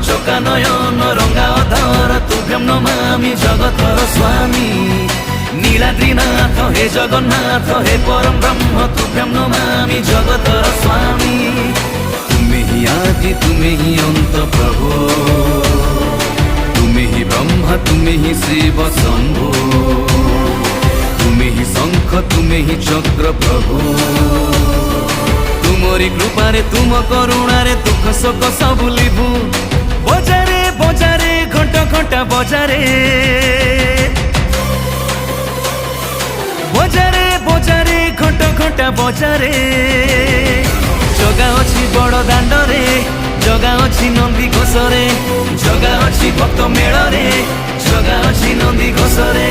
চোকা নয়ন রঙা অধর তুভ্যম নমামি জগতর স্বামী নীলাদ্রিনাথ হে জগন্নাথ হে পরম ব্রহ্ম তুভ্যম নমামি জগতর স্বামী তুমি হি আদি তুমি হি অন্ত প্রভু তুমি হি ব্রহ্মা তুমি হি শিব শম্ভু তুমি হি শঙ্খ তুমি হি চক্র প্রভু तुमरी कृपारे तुम करुणारे दुख शोक सब लिभु बजारे बजारे घंटा घंटा बजारे बजारे बजारे घंटा घंटा बजारे जगा अछि बड़ दांडरे जगा अछि नंदी घोषरे जगा अछि भक्त मेଳରେ जगा अछि नंदी घोषरे।